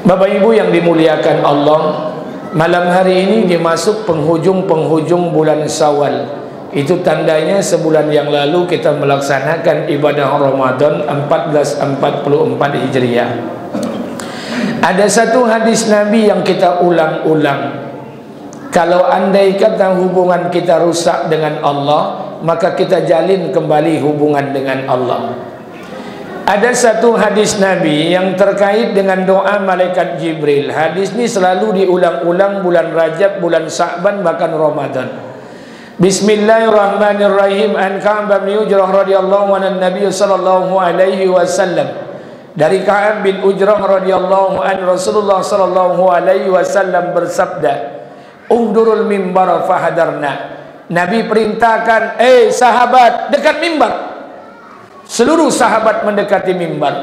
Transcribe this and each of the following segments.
Bapak Ibu yang dimuliakan Allah, malam hari ini dimasuk penghujung-penghujung bulan Syawal. Itu tandanya sebulan yang lalu kita melaksanakan ibadah Ramadan 1444 Hijriah. Ada satu hadis Nabi yang kita ulang-ulang. Kalau andai kata hubungan kita rusak dengan Allah, maka kita jalin kembali hubungan dengan Allah. Ada satu hadis Nabi yang terkait dengan doa malaikat Jibril. Hadis ini selalu diulang-ulang bulan Rajab, bulan Sya'ban, bahkan Ramadan. Bismillahirrahmanirrahim. An Ka'ab bin Ujrah radhiyallahu anhu Nabi sallallahu alaihi wasallam. Dari Ka'ab bin Ujrah radhiyallahu anhu Rasulullah sallallahu alaihi wasallam bersabda, "Undurul mimbar fahadarna." Nabi perintahkan, sahabat, dekat mimbar. Seluruh sahabat mendekati mimbar.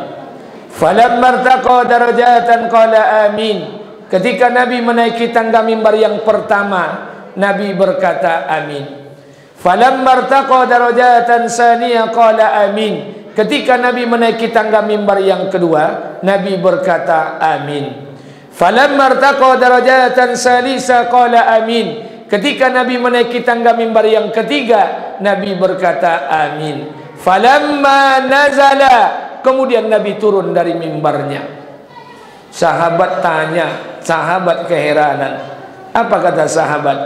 Falamma irtaqa darajatan qala amin. Ketika Nabi menaiki tangga mimbar yang pertama, Nabi berkata amin. Falamma irtaqa darajatan saniyah qala amin. Ketika Nabi menaiki tangga mimbar yang kedua, Nabi berkata amin. Falamma irtaqa darajatan salisa qala amin. Ketika Nabi menaiki tangga mimbar yang ketiga, Nabi berkata amin. Falamma nazala, kemudian Nabi turun dari mimbarnya. Sahabat tanya, sahabat keheranan. Apa kata sahabat?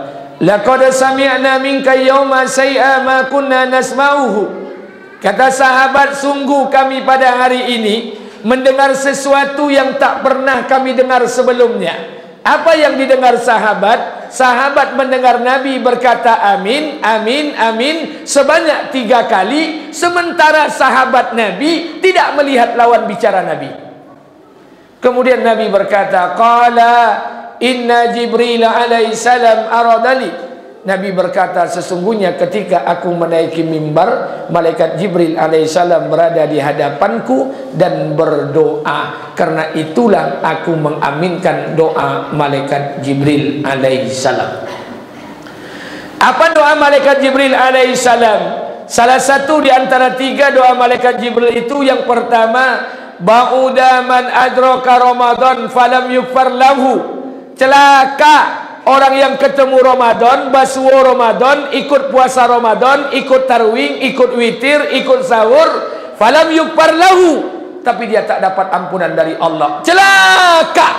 Laqad sami'na minka yawma say'a ma kunna nasma'uhu. Kata sahabat, sungguh kami pada hari ini mendengar sesuatu yang tak pernah kami dengar sebelumnya. Apa yang didengar sahabat? Sahabat mendengar Nabi berkata amin, amin, amin sebanyak 3 kali. Sementara sahabat Nabi tidak melihat lawan bicara Nabi. Kemudian Nabi berkata, qala inna Jibril alaihissalam aradali. Nabi berkata, sesungguhnya ketika aku menaiki mimbar, malaikat Jibril alaihissalam berada di hadapanku dan berdoa. Karena itulah aku mengaminkan doa malaikat Jibril alaihissalam. Apa doa malaikat Jibril alaihissalam? Salah satu di antara 3 doa malaikat Jibril itu, yang pertama, ba'uda man adraka Ramadan falam yukfar lahu. Celaka orang yang ketemu Ramadan, basuh Ramadan, ikut puasa Ramadan, ikut tarwih, ikut witir, ikut sahur, falam yukfar lahu, tapi dia tak dapat ampunan dari Allah. Celaka.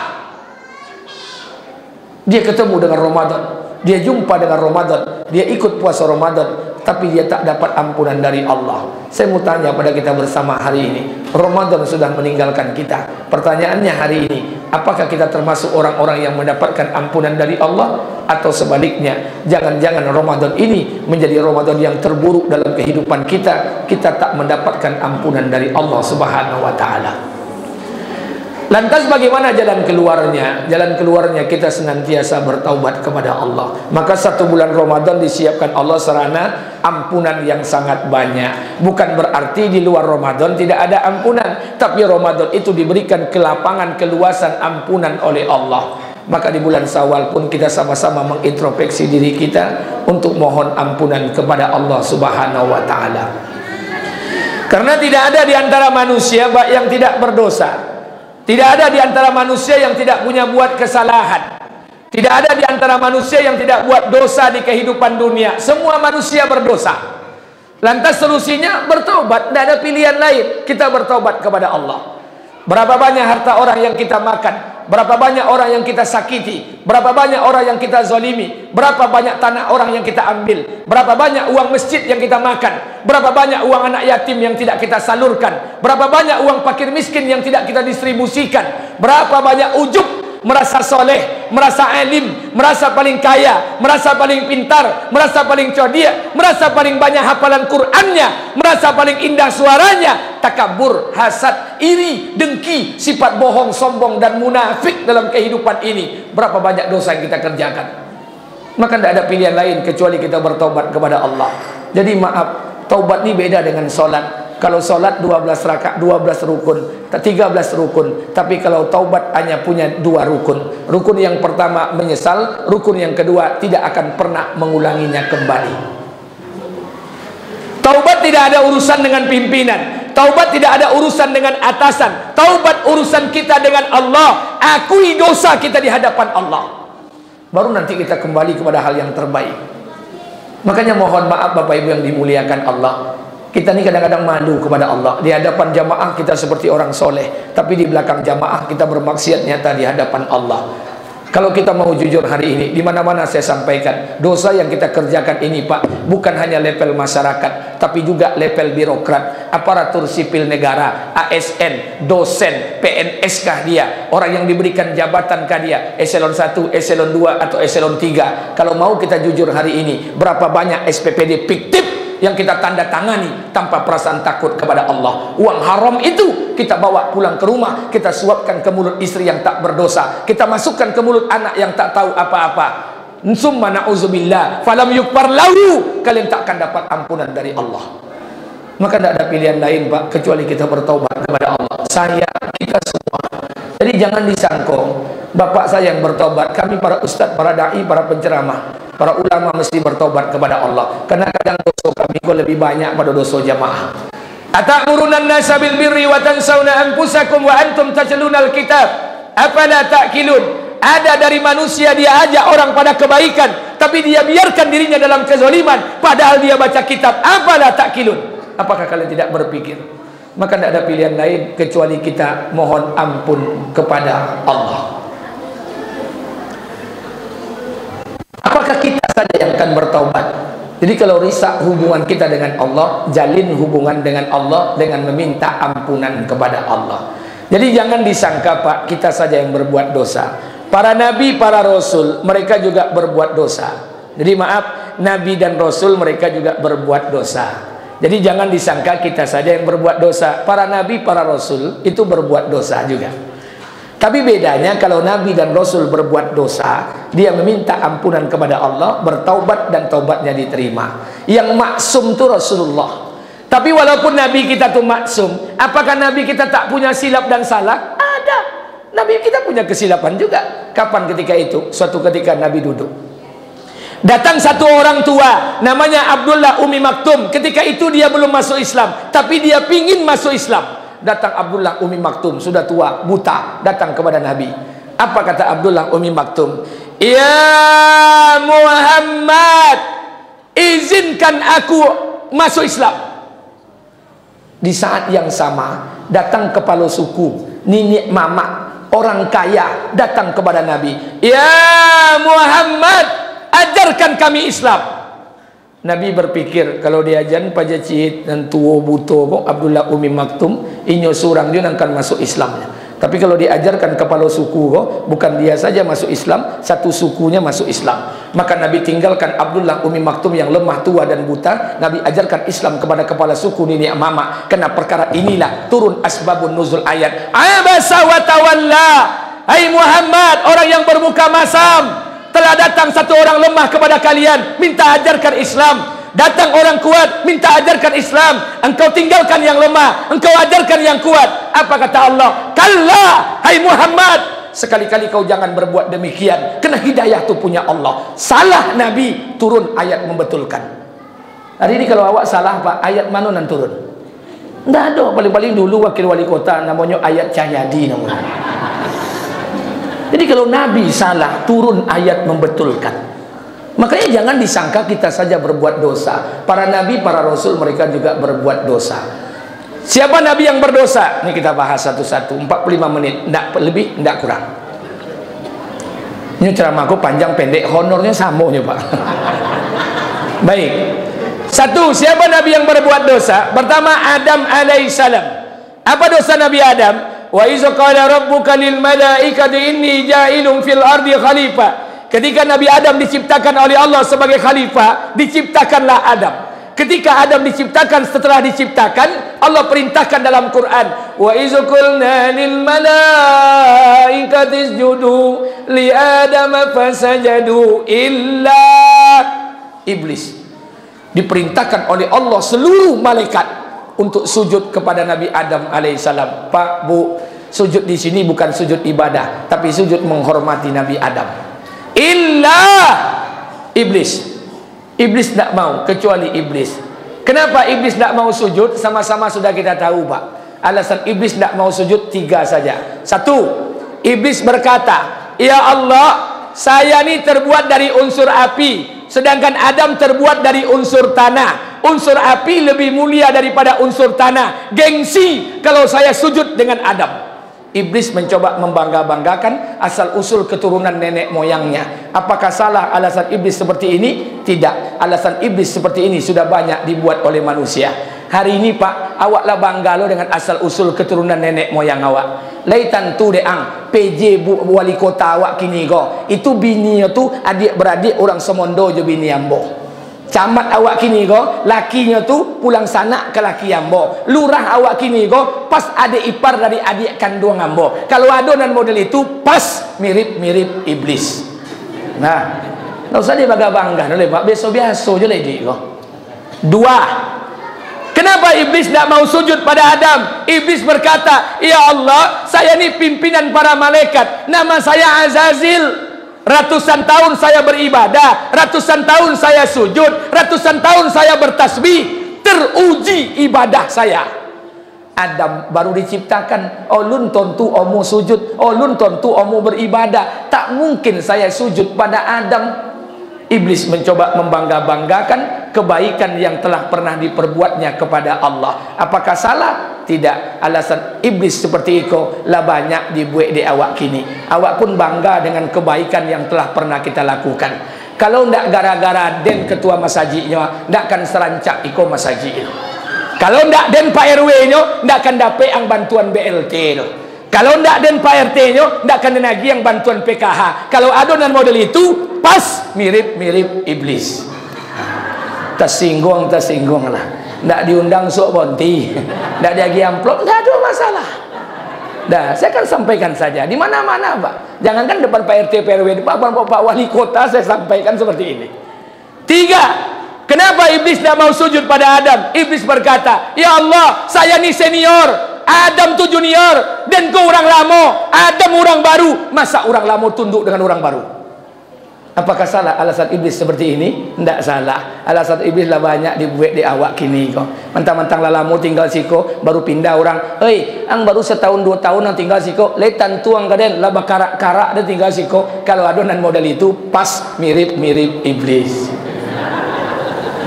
Dia ketemu dengan Ramadan, dia jumpa dengan Ramadan, dia ikut puasa Ramadan, tapi dia tak dapat ampunan dari Allah. Saya mau tanya pada kita bersama hari ini, Ramadan sudah meninggalkan kita. Pertanyaannya hari ini, apakah kita termasuk orang-orang yang mendapatkan ampunan dari Allah? Atau sebaliknya, jangan-jangan Ramadan ini menjadi Ramadan yang terburuk dalam kehidupan kita. Kita tak mendapatkan ampunan dari Allah Subhanahu wa ta'ala. Lantas bagaimana jalan keluarnya? Jalan keluarnya kita senantiasa bertaubat kepada Allah. Maka 1 bulan Ramadan disiapkan Allah sarana ampunan yang sangat banyak. Bukan berarti di luar Ramadan tidak ada ampunan, tapi Ramadan itu diberikan kelapangan, keluasan ampunan oleh Allah. Maka di bulan Syawal pun kita sama-sama mengintrospeksi diri kita untuk mohon ampunan kepada Allah Subhanahu wa ta'ala. Karena tidak ada di antara manusia yang tidak berdosa. Tidak ada di antara manusia yang tidak punya buat kesalahan. Tidak ada di antara manusia yang tidak buat dosa di kehidupan dunia. Semua manusia berdosa. Lantas solusinya bertobat. Tidak ada pilihan lain. Kita bertobat kepada Allah. Berapa banyak harta orang yang kita makan? Berapa banyak orang yang kita sakiti? Berapa banyak orang yang kita zalimi? Berapa banyak tanah orang yang kita ambil? Berapa banyak uang masjid yang kita makan? Berapa banyak uang anak yatim yang tidak kita salurkan? Berapa banyak uang fakir miskin yang tidak kita distribusikan? Berapa banyak ujub, merasa soleh, merasa alim, merasa paling kaya, merasa paling pintar, merasa paling cerdas, merasa paling banyak hafalan Qur'annya, merasa paling indah suaranya. Takabur, hasad, iri, dengki, sifat bohong, sombong dan munafik dalam kehidupan ini. Berapa banyak dosa yang kita kerjakan. Maka tidak ada pilihan lain kecuali kita bertaubat kepada Allah. Jadi maaf, taubat ini beda dengan solat. Kalau solat 12 rakaat, 12 rukun, 13 rukun. Tapi kalau taubat hanya punya 2 rukun. Rukun yang pertama menyesal, rukun yang kedua tidak akan pernah mengulanginya kembali. Taubat tidak ada urusan dengan pimpinan. Taubat tidak ada urusan dengan atasan. Taubat urusan kita dengan Allah. Akui dosa kita di hadapan Allah. Baru nanti kita kembali kepada hal yang terbaik. Makanya mohon maaf Bapak Ibu yang dimuliakan Allah. Kita ini kadang-kadang malu kepada Allah. Di hadapan jamaah kita seperti orang soleh, tapi di belakang jamaah kita bermaksiat nyata di hadapan Allah. Kalau kita mau jujur hari ini, di mana-mana saya sampaikan, dosa yang kita kerjakan ini Pak, bukan hanya level masyarakat, tapi juga level birokrat, aparatur sipil negara, ASN, dosen, PNS kah dia, orang yang diberikan jabatan kah dia, eselon 1, eselon 2, atau eselon 3. Kalau mau kita jujur hari ini, berapa banyak SPPD fiktif yang kita tanda tangani tanpa perasaan takut kepada Allah. Uang haram itu kita bawa pulang ke rumah, kita suapkan ke mulut istri yang tak berdosa, kita masukkan ke mulut anak yang tak tahu apa-apa. Summa na'udzubillah falam yukfar lahu, kalian tak akan dapat ampunan dari Allah. Maka tidak ada pilihan lain Pak kecuali kita bertaubat kepada Allah. Saya, kita semua. Jadi jangan disangkong bapak saya yang bertobat, kami para ustadz, para da'i, para penceramah, para ulama mesti bertobat kepada Allah. Karena kadang dosa kami kok lebih banyak pada dosa jamaah. Atamuruna an-nasa bil birri wa tansawna anfusakum wa antum tatlunal kitab afala ta'qilun. Ada dari manusia dia ajak orang pada kebaikan, tapi dia biarkan dirinya dalam kezaliman padahal dia baca kitab. Afala ta'qilun. Apakah kalian tidak berpikir? Maka tidak ada pilihan lain kecuali kita mohon ampun kepada Allah. Apakah kita saja yang akan bertaubat? Jadi kalau risak hubungan kita dengan Allah, jalin hubungan dengan Allah dengan meminta ampunan kepada Allah. Jadi jangan disangka Pak, kita saja yang berbuat dosa. Para nabi, para rasul, mereka juga berbuat dosa. Jadi maaf, nabi dan rasul mereka juga berbuat dosa. Jadi jangan disangka kita saja yang berbuat dosa. Para nabi, para rasul itu berbuat dosa juga. Tapi bedanya kalau nabi dan rasul berbuat dosa, dia meminta ampunan kepada Allah, bertaubat dan taubatnya diterima. Yang maksum itu Rasulullah. Tapi walaupun nabi kita tuh maksum, apakah nabi kita tak punya silap dan salah? Ada. Nabi kita punya kesilapan juga. Kapan ketika itu? Suatu ketika nabi duduk. Datang satu orang tua namanya Abdullah Umi Maktum. Ketika itu dia belum masuk Islam, tapi dia pingin masuk Islam. Datang Abdullah Umi Maktum, sudah tua, buta, datang kepada Nabi. Apa kata Abdullah Umi Maktum? Ya Muhammad, izinkan aku masuk Islam. Di saat yang sama datang kepala suku, nenek mama, orang kaya datang kepada Nabi. Ya Muhammad, ajarkan kami Islam. Nabi berpikir kalau diajan pajacit dan tua buto kok Abdullah Umi Maktum inyo surang dia akan masuk Islamnya. Tapi kalau diajarkan kepala suku kok bukan dia saja masuk Islam, satu sukunya masuk Islam. Maka Nabi tinggalkan Abdullah Umi Maktum yang lemah, tua dan buta. Nabi ajarkan Islam kepada kepala suku nenek mama. Karena perkara inilah turun asbabun nuzul ayat. Abasa wa tawalla. Hai Muhammad, orang yang bermuka masam, telah datang satu orang lemah kepada kalian, minta ajarkan Islam. Datang orang kuat, minta ajarkan Islam. Engkau tinggalkan yang lemah, engkau ajarkan yang kuat. Apa kata Allah? Kalla, hai Muhammad, sekali-kali kau jangan berbuat demikian. Kena hidayah itu punya Allah. Salah Nabi, turun ayat membetulkan. Hari ini kalau awak salah Pak, ayat mana yang turun? Tidak ada, paling-paling dulu wakil wali kota namanya ayat Cahyadi namanya. Jadi kalau Nabi salah, turun ayat membetulkan. Makanya jangan disangka kita saja berbuat dosa. Para Nabi, para Rasul mereka juga berbuat dosa. Siapa Nabi yang berdosa? Ini kita bahas satu-satu, 45 menit, tidak lebih, tidak kurang. Ini ceramahku panjang pendek, honornya sama nih Pak. Baik. Satu, siapa Nabi yang berbuat dosa? Pertama Adam alaihissalam. Apa dosa Nabi Adam? Wa iza qala rabbuka lil malaikati inni ja'ilun fil ardi khalifah. Ketika Nabi Adam diciptakan oleh Allah sebagai khalifah, diciptakanlah Adam. Ketika Adam diciptakan, setelah diciptakan, Allah perintahkan dalam Quran, wa iza qulna lil malaikati isjudu li Adam fasajadu illa iblis. Diperintahkan oleh Allah seluruh malaikat untuk sujud kepada Nabi Adam alaihissalam. Pak, Bu, sujud di sini bukan sujud ibadah, tapi sujud menghormati Nabi Adam. Illa iblis. Iblis tidak mau, kecuali iblis. Kenapa iblis tidak mau sujud? Sama-sama sudah kita tahu, Pak. Alasan iblis tidak mau sujud 3 saja. 1, iblis berkata, ya Allah, saya ini terbuat dari unsur api, sedangkan Adam terbuat dari unsur tanah. Unsur api lebih mulia daripada unsur tanah. Gengsi kalau saya sujud dengan Adam. Iblis mencoba membangga-banggakan asal-usul keturunan nenek moyangnya. Apakah salah alasan iblis seperti ini? Tidak. Alasan iblis seperti ini sudah banyak dibuat oleh manusia. Hari ini, Pak, awaklah bangga lo dengan asal-usul keturunan nenek moyang awak. Laitan tu deang PJ wali kota awak kini go. Itu bininya tu adik-beradik orang Semondo je bini ambo. Camat awak kini go, lakinya tu pulang sana ke laki ambo. Lurah awak kini go, pas adik ipar dari adik kandung ambo. Kalau adonan model itu pas mirip-mirip iblis. Nah, tak usah dia bangga-bangga boleh Pak, biasa-biasa je lagi go. 2, kenapa iblis tidak mau sujud pada Adam? Iblis berkata, ya Allah, saya ni pimpinan para malaikat, nama saya Azazil. Ratusan tahun saya beribadah, ratusan tahun saya sujud, ratusan tahun saya bertasbih, teruji ibadah saya. Adam baru diciptakan, oh lun tentu omu sujud, oh lun tentu omu beribadah, tak mungkin saya sujud pada Adam. Iblis mencoba membangga-banggakan kebaikan yang telah pernah diperbuatnya kepada Allah. Apakah salah? Tidak. Alasan iblis seperti itu lah banyak dibuat di awak kini. Awak pun bangga dengan kebaikan yang telah pernah kita lakukan. Kalau ndak gara-gara den ketua masajidnya, ndak akan serancak iko masajid. Kalau ndak den Pak RW-nya, ndak akan dapat ang bantuan BLT itu. Kalau ndak den Pak RT-nya, ndak akan lagi yang bantuan PKH. Kalau adonan model itu pas mirip-mirip iblis. Tersinggung lah. Ndak diundang sok bonti, ndak diagi amplop, ndak ada masalah. Dah, saya akan sampaikan saja di mana-mana, Pak. Jangankan depan Pak RT, PRW, depan Pak Wali Kota saya sampaikan seperti ini. 3, kenapa iblis tidak mau sujud pada Adam? Iblis berkata, ya Allah, saya ni senior, Adam tu junior, dan kau orang lama, Adam orang baru, masa orang lama tunduk dengan orang baru? Apakah salah alasan iblis seperti ini? Tidak salah. Alasan iblis lah banyak dibuat di awak kini kok. Mentang-mentang lalamu tinggal siko, baru pindah orang. Hei, ang baru setahun 2 tahun ang tinggal siko, letan tuang kaden lah bakarak-karak dia tinggal siko. Kalau adonan model itu pas mirip-mirip iblis.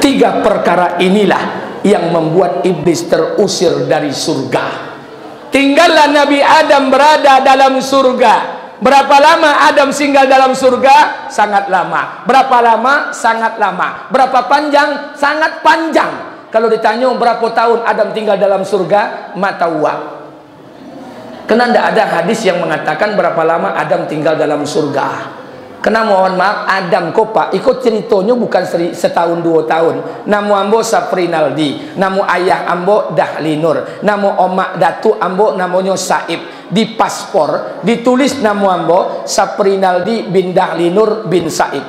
3 perkara inilah yang membuat iblis terusir dari surga. Tinggallah Nabi Adam berada dalam surga. Berapa lama Adam singgah dalam surga? Sangat lama. Berapa lama? Sangat lama. Berapa panjang? Sangat panjang. Kalau ditanya berapa tahun Adam tinggal dalam surga, mata uang. Karena tidak ada hadis yang mengatakan berapa lama Adam tinggal dalam surga. Kena mohon maaf, Adam Kopa ikut ceritanya bukan setahun 2 tahun. Namu ambo Saprinaldi, namu ayah ambo Dahlinur, namu omak datu ambo namanya Saib. Di paspor ditulis namu ambo Saprinaldi bin Dahlinur bin Saib.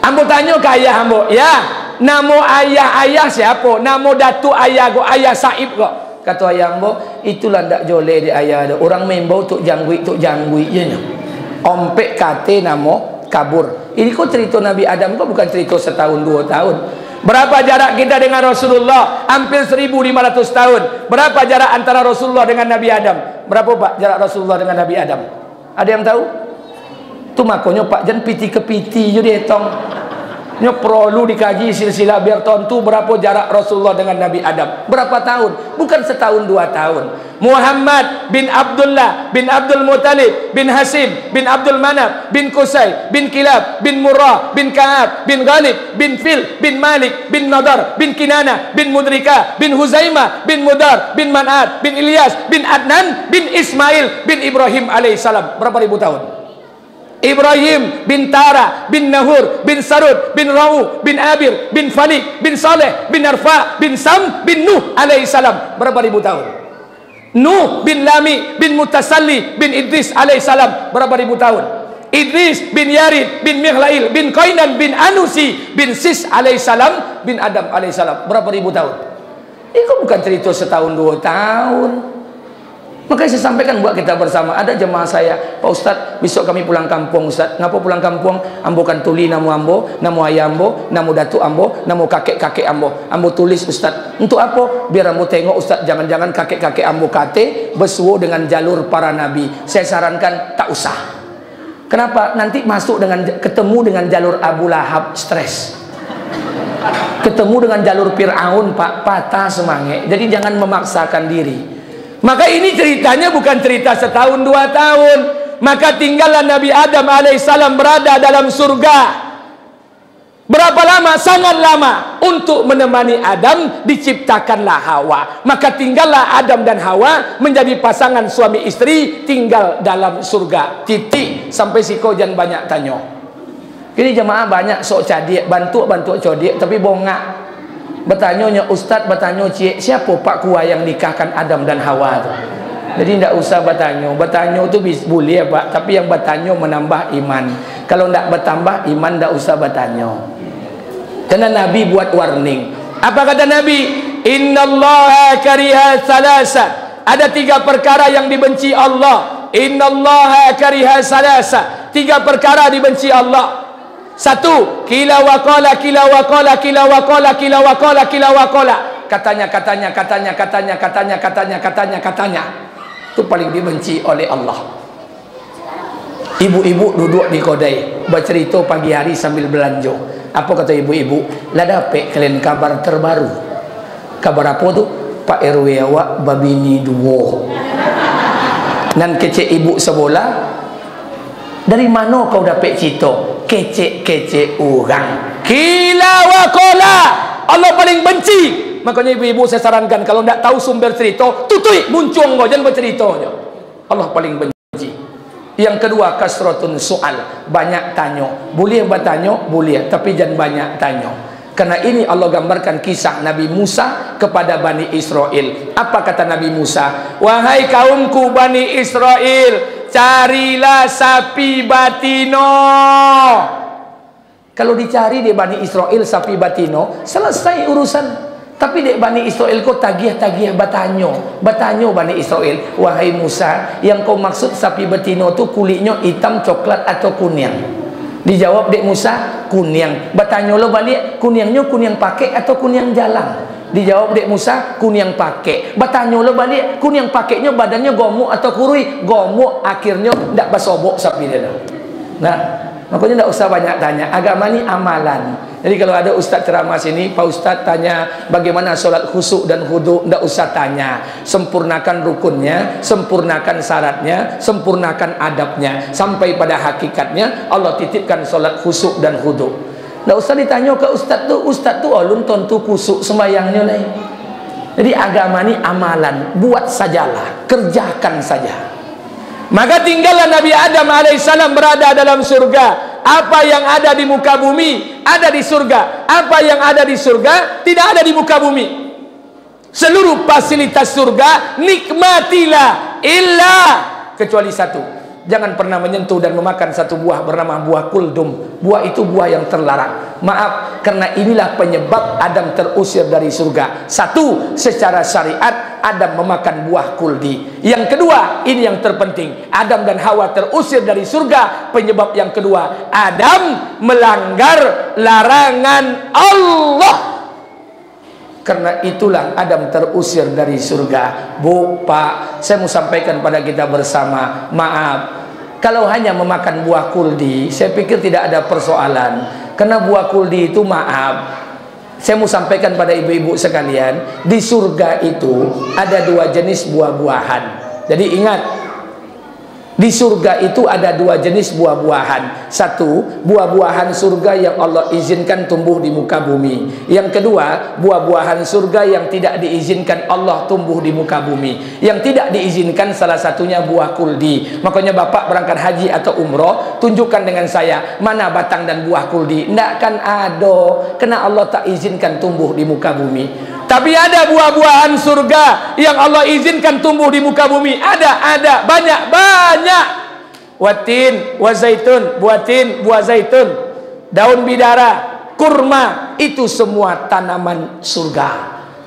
Ambo tanya ke ayah ambo, ya, namu ayah siapa? Namu datu ayah go ayah Saib go. Kata ayah ambo, itulah ndak joleh di ayah ada. Orang membau tuk janggui je nya. Ompek kate namo kabur. Ini kok cerita Nabi Adam kok bukan cerita setahun 2 tahun. Berapa jarak kita dengan Rasulullah? Hampir 1500 tahun. Berapa jarak antara Rasulullah dengan Nabi Adam? Berapa Pak jarak Rasulullah dengan Nabi Adam? Ada yang tahu? Tu makanya Pak jangan piti ke piti je dia tong. Nya perlu dikaji silsilah biar tentu berapa jarak Rasulullah dengan Nabi Adam. Berapa tahun? Bukan setahun 2 tahun. Muhammad bin Abdullah bin Abdul Muttalib bin Hasim bin Abdul Manaf bin Qusay bin Kilab bin Murrah bin Ka'ab bin Ghalib bin Fil bin Malik bin Nadar bin Kinana bin Mudrika bin Huzaimah bin Mudar bin Man'ad bin Ilyas bin Adnan bin Ismail bin Ibrahim alaihissalam. Berapa ribu tahun? Ibrahim bin Tara bin Nahur bin Sarud bin Ra'u bin Abir bin Falik bin Saleh bin Arfa bin Sam bin Nuh alaihissalam. Berapa ribu tahun? Nuh bin Lami bin Mutasalli bin Idris alaihissalam. Berapa ribu tahun? Idris bin Yarid bin Mihlail bin Qainan bin Anusi bin Sis alaihissalam bin Adam alaihissalam. Berapa ribu tahun? Itu bukan cerita setahun 2 tahun. Makanya saya sampaikan buat kita bersama. Ada jemaah saya, Pak Ustaz, besok kami pulang kampung Ustaz. Ngapa pulang kampung? Ambo kan tuli namu ambo, namu ayah ambo, namu datuk ambo, namu kakek-kakek ambo. Ambo tulis Ustaz. Untuk apa? Biar ambo tengok Ustaz, jangan-jangan kakek-kakek ambo kate bersuwo dengan jalur para nabi. Saya sarankan tak usah. Kenapa? Nanti masuk dengan ketemu dengan jalur Abu Lahab, stres. Ketemu dengan jalur Fir'aun, Pak, patah semangat. Jadi jangan memaksakan diri. Maka ini ceritanya bukan cerita setahun 2 tahun. Maka tinggallah Nabi Adam alaihissalam berada dalam surga. Berapa lama? Sangat lama. Untuk menemani Adam diciptakanlah Hawa. Maka tinggallah Adam dan Hawa menjadi pasangan suami istri, tinggal dalam surga. Titik. Sampai si kojan banyak tanya. Ini jemaah banyak sok cadik, bantu codik, tapi bongak. Bertanya Ustaz, bertanya cik, siapa Pak Kuah yang nikahkan Adam dan Hawa tu? Jadi tidak usah bertanya. Bertanya tu boleh Pak, tapi yang bertanya menambah iman. Kalau tidak bertambah iman, tidak usah bertanya. Karena Nabi buat warning. Apa kata Nabi? Innallaha kariha salasa. Ada 3 perkara yang dibenci Allah. Innallaha kariha salasa. 3 perkara dibenci Allah. 1, kila waqala kila waqala kila waqala kila waqala kila waqala. Katanya. Itu paling dibenci oleh Allah. Ibu-ibu duduk di kedai bercerita pagi hari sambil belanja. Apa kata ibu-ibu? Lah dapat kalian kabar terbaru. Kabar apa tu? Pak RW awak babini 2. Dan kecek ibu sebelah. Dari mana kau dapat cerita? Kecek-kecek orang. Kila wa kola. Allah paling benci. Makanya ibu-ibu saya sarankan, kalau tidak tahu sumber cerita, tutui, muncung kau, jangan bercerita. Allah paling benci. Yang kedua, kasratun soal. Banyak tanya. Boleh bertanya? Boleh. Tapi jangan banyak tanya. Karena ini Allah gambarkan kisah Nabi Musa kepada Bani Israel. Apa kata Nabi Musa? Wahai kaumku Bani Israel, carilah sapi batino. Kalau dicari di Bani Israel sapi batino, selesai urusan. Tapi di Bani Israel kau tagih-tagih bertanya Bani Israel, wahai Musa, yang kau maksud sapi batino tu kulitnya hitam, coklat atau kuning? Dijawab dek Musa, kuning. Bertanya lo balik, kuningnya kuning pakai atau kuning jalan? Dijawab dek Musa, kuning pakai. Bertanya lo balik, kuning pakainya badannya gomuk atau kurui? Gomuk, akhirnya tidak bersobok sapi dia. Nah, makanya tidak usah banyak tanya. Agama ni amalan. Jadi kalau ada ustaz ceramah sini, Pak Ustaz tanya bagaimana solat khusyuk dan khudu, tidak usah tanya. Sempurnakan rukunnya, sempurnakan syaratnya, sempurnakan adabnya, sampai pada hakikatnya Allah titipkan solat khusyuk dan khudu. Tidak usah ditanya ke ustaz tu ulun tentu khusyuk sembahyangnya lain. Jadi agama ni amalan, buat sajalah, kerjakan saja. Maka tinggallah Nabi Adam alaihissalam berada dalam surga. Apa yang ada di muka bumi ada di surga. Apa yang ada di surga tidak ada di muka bumi. Seluruh fasilitas surga nikmatilah illa kecuali satu. Jangan pernah menyentuh dan memakan satu buah bernama buah kuldum. Buah itu buah yang terlarang. Maaf, karena inilah penyebab Adam terusir dari surga. Satu, secara syariat Adam memakan buah kuldi. Yang kedua, ini yang terpenting, Adam dan Hawa terusir dari surga. Penyebab yang kedua, Adam melanggar larangan Allah. Karena itulah Adam terusir dari surga. Bu, Pak, saya mau sampaikan pada kita bersama, maaf, kalau hanya memakan buah kuldi, saya pikir tidak ada persoalan. Karena buah kuldi itu, maaf, saya mau sampaikan pada ibu-ibu sekalian, di surga itu ada 2 jenis buah-buahan. Jadi ingat, di surga itu ada 2 jenis buah-buahan. Satu, buah-buahan surga yang Allah izinkan tumbuh di muka bumi. Yang kedua, buah-buahan surga yang tidak diizinkan Allah tumbuh di muka bumi. Yang tidak diizinkan salah satunya buah kuldi. Makanya bapak berangkat haji atau umroh, tunjukkan dengan saya mana batang dan buah kuldi. Tidak kan ada, karena Allah tak izinkan tumbuh di muka bumi. Tapi ada buah-buahan surga yang Allah izinkan tumbuh di muka bumi. Ada, banyak. Watin, wazaitun, buah zaitun, daun bidara, kurma, itu semua tanaman surga.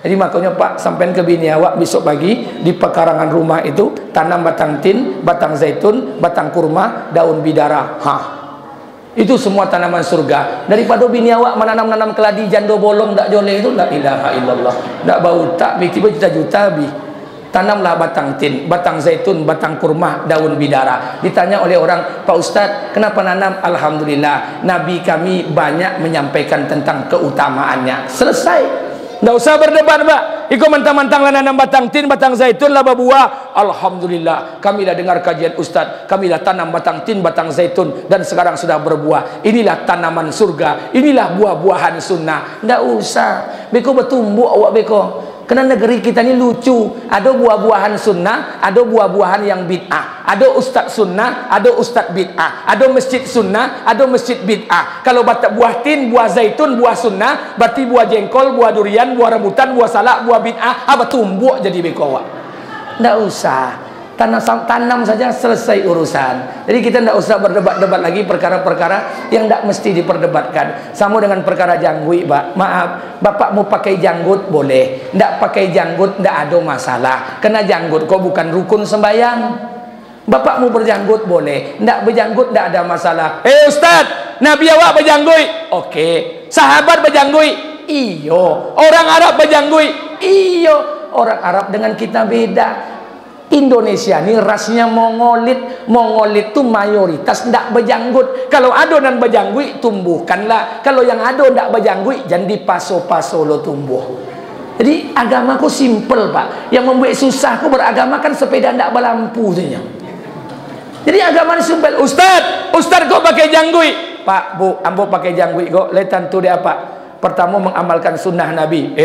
Jadi makanya Pak, sampean ke bini awak besok pagi di pekarangan rumah itu tanam batang tin, batang zaitun, batang kurma, daun bidara. Itu semua tanaman surga. Daripada bini awak menanam-nanam keladi jando bolong dak joleh itu, la ilaha illallah. Dak bau tak tiba juta-juta bi. Tanamlah batang tin, batang zaitun, batang kurma, daun bidara. Ditanya oleh orang, Pak Ustadz, kenapa nanam? Alhamdulillah, Nabi kami banyak menyampaikan tentang keutamaannya. Selesai. Nggak usah berdebat, Pak. Iko mentang-mentang lah nanam batang tin, batang zaitun lah berbuah. Alhamdulillah, kami dah dengar kajian Ustadz, kami dah tanam batang tin, batang zaitun, dan sekarang sudah berbuah. Inilah tanaman surga, inilah buah-buahan sunnah. Nggak usah. Beko bertumbuh awak beko. Karena negeri kita ini lucu. Ada buah-buahan sunnah, ada buah-buahan yang bid'ah. Ada ustaz sunnah, ada ustaz bid'ah. Ada masjid sunnah, ada masjid bid'ah. Kalau buah tin, buah zaitun, buah sunnah, berarti buah jengkol, buah durian, buah rambutan, buah salak, buah bid'ah, apa tumbuh jadi bekowa. Nggak usah. Tanam saja, selesai urusan. Jadi kita tidak usah berdebat-debat lagi perkara-perkara yang tidak mesti diperdebatkan. Sama dengan perkara janggut, Pak. Maaf, Bapak mau pakai janggut boleh, tidak pakai janggut tidak ada masalah. Kena janggut kok bukan rukun sembahyang. Bapak mau berjanggut boleh, tidak berjanggut tidak ada masalah. Ustaz, Nabi awak berjanggut, oke. Sahabat berjanggut, iyo. Orang Arab berjanggut, iyo. Orang Arab dengan kita beda. Indonesia ini rasnya Mongolit. Mongolit itu mayoritas tidak berjanggut. Kalau adonan berjanggut, tumbuhkanlah. Kalau yang ado tidak berjanggut, jangan dipaso-paso lo tumbuh. Jadi agamaku simple, Pak. Yang membuat susah aku beragama kan sepeda tidak berlampu saja. Jadi agama ini simple. Ustaz kok pakai janggut? Pak, Bu, ambo pakai janggut kok. Letan tu dia apa? Pertama mengamalkan sunnah Nabi.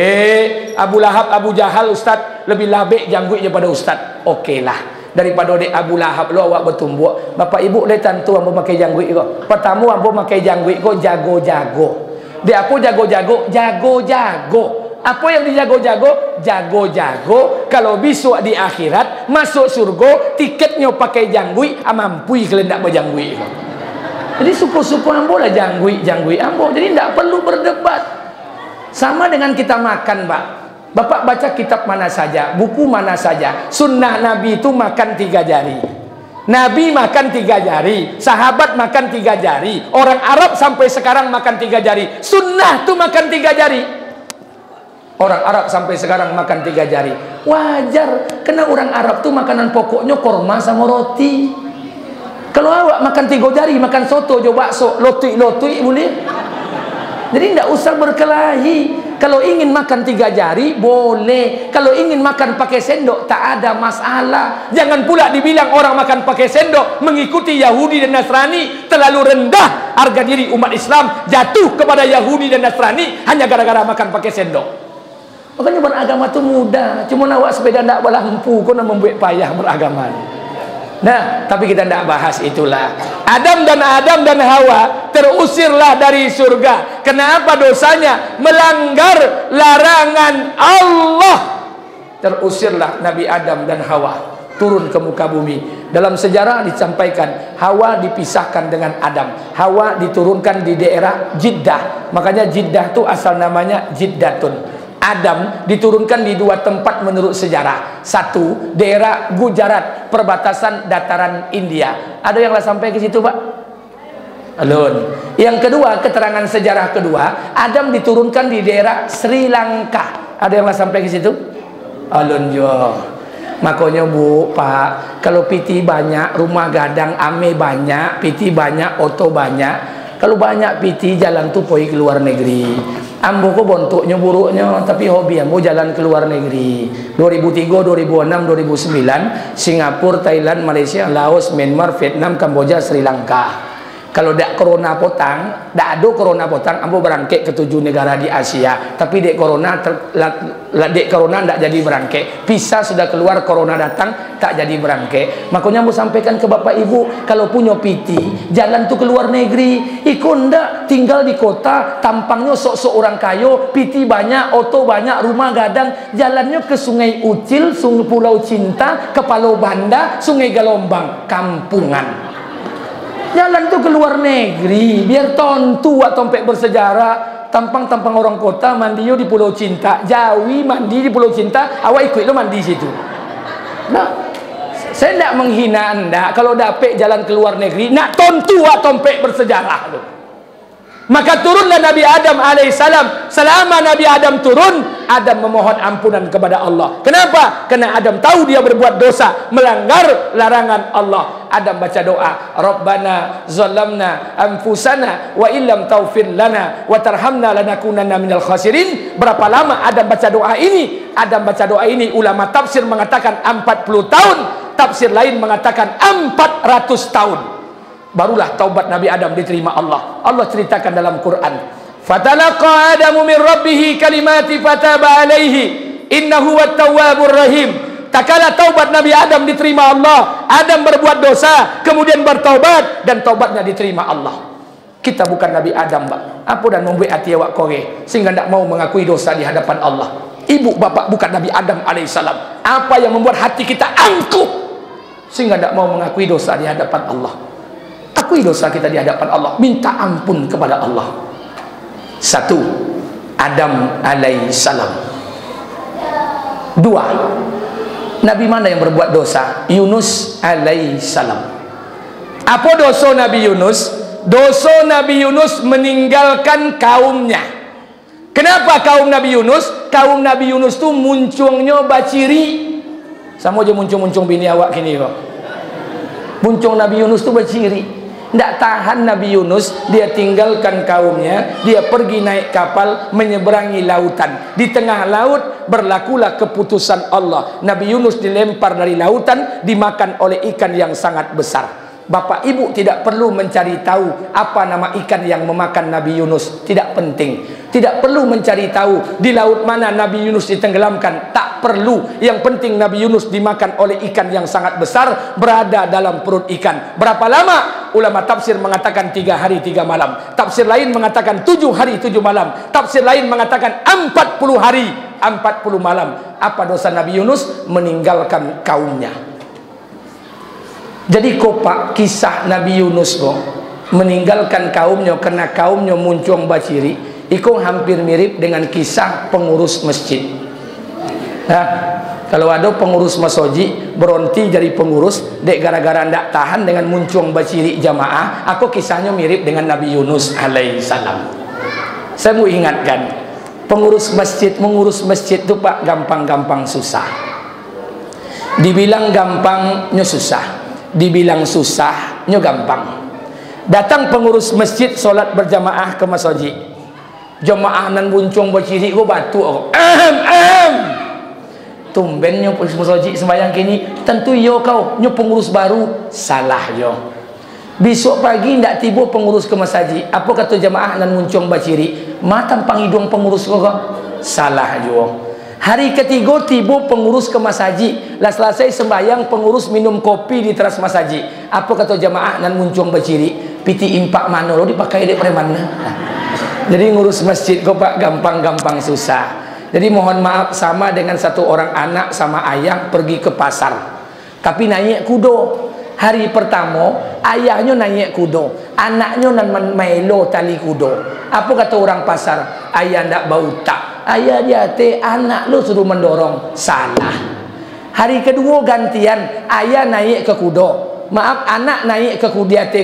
Abu Lahab, Abu Jahal, Ustaz lebih labik janggut daripada Ustaz. Okey lah. Daripada dek Abu Lahab lo awak bertumbuk. Bapak ibu letan tu ambo pakai janggut kok. Pertama ambo pakai janggut kok jago-jago. Dia apa jago-jago? Jago-jago. Apa yang dijago-jago? Jago-jago. Kalau besok di akhirat masuk surga, tiketnya pakai janggut, mampu kalau tidak berjanggut. Jadi suku-suku ambo lah janggut ambo. Jadi tidak perlu berdebat. Sama dengan kita makan, Pak. Bapak baca kitab mana saja, buku mana saja. Sunnah Nabi itu makan 3 jari. Nabi makan 3 jari. Sahabat makan 3 jari. Orang Arab sampai sekarang makan 3 jari. Sunnah itu makan 3 jari. Orang Arab sampai sekarang makan 3 jari. Wajar. Karena orang Arab tuh makanan pokoknya korma sama roti. Kalau awak makan 3 jari, makan soto, coba bakso, lotui boleh. Jadi tidak usah berkelahi. Kalau ingin makan 3 jari, boleh. Kalau ingin makan pakai sendok, tak ada masalah. Jangan pula dibilang orang makan pakai sendok mengikuti Yahudi dan Nasrani. Terlalu rendah harga diri umat Islam, jatuh kepada Yahudi dan Nasrani hanya gara-gara makan pakai sendok. Makanya beragama itu mudah. Cuma awak sepeda tidak berlampu, kau nak membuat payah beragama. Nah, tapi kita tidak bahas itulah. Adam dan Hawa terusirlah dari surga. Kenapa dosanya? Melanggar larangan Allah. Terusirlah Nabi Adam dan Hawa, turun ke muka bumi. Dalam sejarah disampaikan, Hawa dipisahkan dengan Adam. Hawa diturunkan di daerah Jeddah. Makanya Jeddah itu asal namanya Jiddatun. Adam diturunkan di 2 tempat menurut sejarah. Satu, daerah Gujarat, perbatasan dataran India. Ada yang lah sampai ke situ, Pak? Alun. Yang kedua, keterangan sejarah kedua, Adam diturunkan di daerah Sri Lanka. Ada yang lah sampai ke situ? Alun jo. Makanya Bu, Pak, kalau piti banyak, rumah gadang ame banyak, piti banyak, oto banyak. Kalau banyak piti jalan tu pergi ke luar negeri. Ambo kok bontuknya buruknya, tapi hobi ambo jalan ke luar negeri. 2003, 2006, 2009, Singapura, Thailand, Malaysia, Laos, Myanmar, Vietnam, Kamboja, Sri Lanka. Kalau dak corona potang, dak ada corona potang, ambo berangkat ke 7 negara di Asia. Tapi dek corona ndak jadi berangkat. Visa sudah keluar, corona datang, tak jadi berangkat. Makanya ambo sampaikan ke Bapak Ibu, kalau punya piti, jalan tu ke luar negeri. Ikut ndak tinggal di kota, tampangnya sok-sok orang kayo, piti banyak, oto banyak, rumah gadang, jalannya ke Sungai Ucil, Sungai Pulau Cinta, ke Palau Banda, Sungai Galombang, kampungan. Jalan tuh ke luar negeri, biar tontu atau sampai bersejarah. tampang-tampang orang kota mandi di Pulau Cinta, Jawi mandi di Pulau Cinta, awak ikut lo mandi situ. Nah, saya tidak menghina anda kalau dapet jalan ke luar negeri, nak tontu tompek bersejarah tu. Maka turunlah Nabi Adam alaihissalam. Selama Nabi Adam turun, Adam memohon ampunan kepada Allah. Kenapa? Karena Adam tahu dia berbuat dosa, melanggar larangan Allah. Adam baca doa, Rabbana zalamna anfusana wa illam taufir lana wa tarhamna lanakunanna minal khasirin. Berapa lama Adam baca doa ini? Adam baca doa ini, ulama tafsir mengatakan 40 tahun, tafsir lain mengatakan 400 tahun. Barulah taubat Nabi Adam diterima Allah. Allah ceritakan dalam Quran, fatalaqa Adamu min rabbih kalimati fataba alaihi innahu wat-tawwabur rahim. Tak kala taubat Nabi Adam diterima Allah, Adam berbuat dosa kemudian bertaubat dan taubatnya diterima Allah. Kita bukan Nabi Adam, Pak. Apa dan membuat hati awak kore sehingga tidak mau mengakui dosa di hadapan Allah. Ibu bapak bukan Nabi Adam alaihissalam. Apa yang membuat hati kita angkuh sehingga tidak mau mengakui dosa di hadapan Allah? Akui dosa kita di hadapan Allah, minta ampun kepada Allah. Satu, Adam alaihissalam. Dua, Nabi mana yang berbuat dosa? Yunus alaihissalam. Apa dosa Nabi Yunus? Dosa Nabi Yunus meninggalkan kaumnya. Kenapa kaum Nabi Yunus? Kaum Nabi Yunus tu muncungnya baciri. Sama aja muncung-muncung bini awak kini kok. Muncung Nabi Yunus tu baciri. Tidak tahan Nabi Yunus, dia tinggalkan kaumnya, dia pergi naik kapal menyeberangi lautan. Di tengah laut berlakulah keputusan Allah. Nabi Yunus dilempar dari lautan, dimakan oleh ikan yang sangat besar. Bapak ibu tidak perlu mencari tahu apa nama ikan yang memakan Nabi Yunus, tidak penting. Tidak perlu mencari tahu di laut mana Nabi Yunus ditenggelamkan, tak perlu. Yang penting Nabi Yunus dimakan oleh ikan yang sangat besar, berada dalam perut ikan. Berapa lama? Ulama tafsir mengatakan 3 hari 3 malam. Tafsir lain mengatakan 7 hari 7 malam. Tafsir lain mengatakan 40 hari 40 malam. Apa dosa Nabi Yunus? Meninggalkan kaumnya. Jadi kopak kisah Nabi Yunus kok meninggalkan kaumnya karena kaumnya muncung baciri, itu hampir mirip dengan kisah pengurus masjid. Nah, kalau ada pengurus masoji berhenti jadi pengurus dek gara-gara ndak tahan dengan muncung baciri jamaah, aku kisahnya mirip dengan Nabi Yunus alaihissalam. Saya mau ingatkan, pengurus masjid mengurus masjid itu Pak gampang-gampang susah. Dibilang gampangnya susah, dibilang susahnya gampang. Datang pengurus masjid solat berjamaah ke masjid, jamaah nan buncung baciri go batu tumbennya pengurus masjid sembahyang kini tentu yo kau nyo pengurus baru, salah yo. Besok pagi ndak tiba pengurus ke masjid, apa kata jamaah nan buncung baciri, matam pangidung pengurus kau, salah yo. Hari ketiga tiba pengurus ke masjid, lah selesai sembahyang pengurus minum kopi di teras masjid. Apa kata jamaah nan muncung baciri, piti impak mana lo dipakai dek preman. Jadi ngurus masjid kok Pak gampang-gampang susah. Jadi mohon maaf, sama dengan satu orang anak sama ayah pergi ke pasar, tapi naik kudo. Hari pertama ayahnya naik kudo, anaknya nan melo tali kudo. Apa kata orang pasar? Ayah ndak bau tak. Ayah dia anak lu suruh mendorong, salah. Hari kedua gantian, ayah naik ke kudo, maaf anak naik ke